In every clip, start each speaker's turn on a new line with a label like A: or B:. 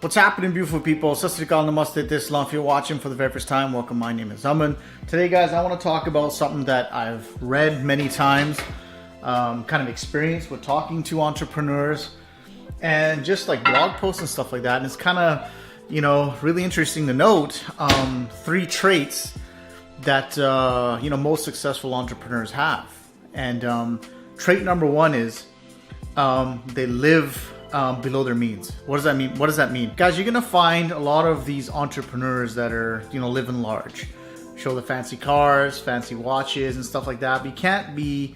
A: What's happening, beautiful people? Sasrikal Namaste Islam. If you're watching for the very first time, welcome. My name is Aman. Today, guys, I want to talk about something that I've read many times, kind of experienced with talking to entrepreneurs and just like blog posts and stuff like that. And it's kind of, really interesting to note 3 traits that, most successful entrepreneurs have. And trait number 1 is they live below their means. What does that mean? What does that mean? Guys, you're gonna find a lot of these entrepreneurs that are, living large. Show the fancy cars, fancy watches and stuff like that. But you can't be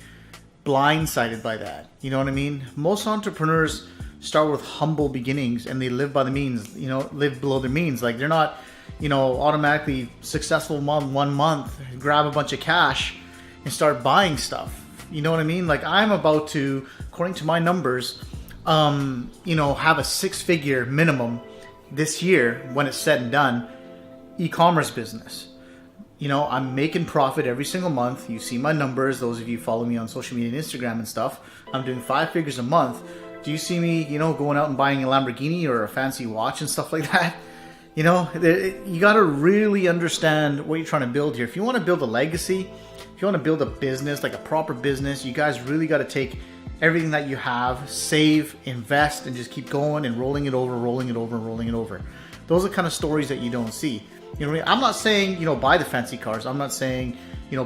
A: blindsided by that. You know what I mean? Most entrepreneurs start with humble beginnings and they live by the means, live below their means. Like they're not, automatically successful one month, grab a bunch of cash and start buying stuff. You know what I mean? Like I'm about to, according to my numbers, have a 6-figure minimum this year when it's said and done, e-commerce business. I'm making profit every single month. You see my numbers. Those of you follow me on social media and Instagram and stuff. I'm doing 5 figures a month. Do you see me, going out and buying a Lamborghini or a fancy watch and stuff like that? You got to really understand what you're trying to build here. If you want to build a legacy, if you want to build a business, like a proper business, you guys really got to take everything that you have, save, invest, and just keep going and rolling it over, rolling it over, rolling it over. Those are kind of stories that you don't see. You know what I mean? I'm not saying, buy the fancy cars. I'm not saying,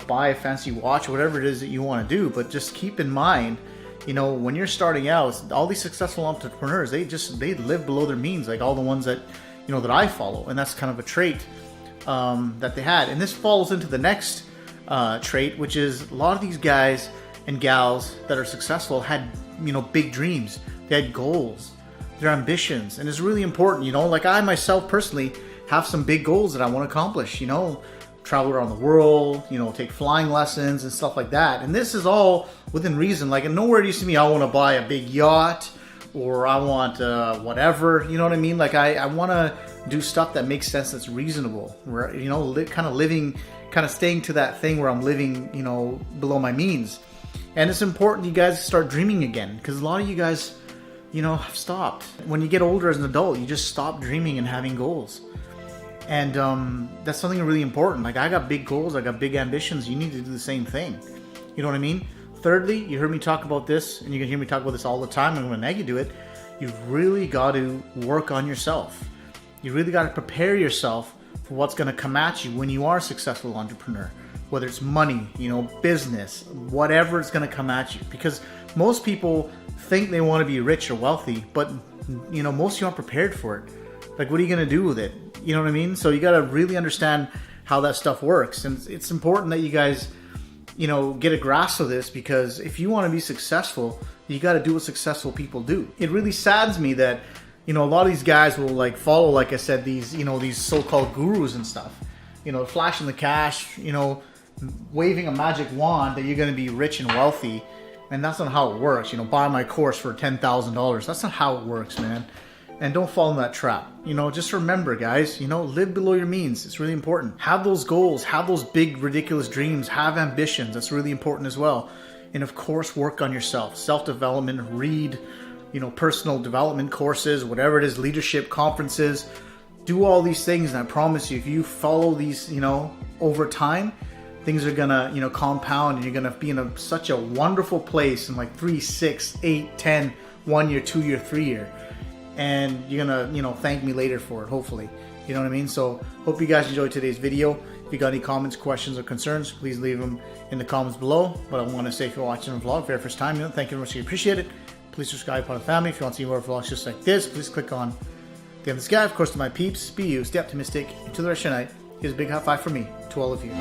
A: buy a fancy watch, whatever it is that you want to do. But just keep in mind, when you're starting out, all these successful entrepreneurs, they live below their means, like all the ones that, that I follow. And that's kind of a trait that they had. And this falls into the next trait, which is a lot of these guys and gals that are successful had, big dreams. They had goals, their ambitions. And it's really important, like I myself personally have some big goals that I want to accomplish, travel around the world, take flying lessons and stuff like that. And this is all within reason. Like nowhere do you see me, I want to buy a big yacht or I want whatever, you know what I mean? Like I want to do stuff that makes sense, that's reasonable, right? Kind of staying to that thing where I'm living, below my means. And it's important you guys start dreaming again, because a lot of you guys, have stopped. When you get older as an adult, you just stop dreaming and having goals. And that's something really important. Like I got big goals, I got big ambitions. You need to do the same thing. You know what I mean? Thirdly, you heard me talk about this, and you can hear me talk about this all the time, and when I do it, you've really got to work on yourself. You really got to prepare yourself for what's going to come at you when you are a successful entrepreneur. Whether it's money, business, whatever is going to come at you. Because most people think they want to be rich or wealthy, but, most of you aren't prepared for it. Like, what are you going to do with it? You know what I mean? So you got to really understand how that stuff works. And it's important that you guys, get a grasp of this, because if you want to be successful, you got to do what successful people do. It really saddens me that, a lot of these guys will like follow, like I said, these, these so-called gurus and stuff, flashing the cash, waving a magic wand that you're going to be rich and wealthy. And that's not how it works. Buy my course for $10,000. That's not how it works, man. And don't fall in that trap. Just remember, guys, live below your means. It's really important. Have those goals, have those big, ridiculous dreams, have ambitions. That's really important as well. And of course, work on yourself. Self-development, read, personal development courses, whatever it is, leadership conferences. Do all these things, and I promise you, if you follow these, over time, things are gonna, compound, and you're gonna be in such a wonderful place in like 3, 6, 8, 10, 1 year, 2 year, 3 year. And you're gonna, thank me later for it, hopefully. You know what I mean? So hope you guys enjoyed today's video. If you got any comments, questions, or concerns, please leave them in the comments below. But I want to say, if you're watching the vlog for the first time, thank you very much. I appreciate it. Please subscribe to the family. If you want to see more vlogs just like this, please click on the end of the sky. Of course, to my peeps, be you, stay optimistic, to the rest of your night. Here's a big high five from me to all of you.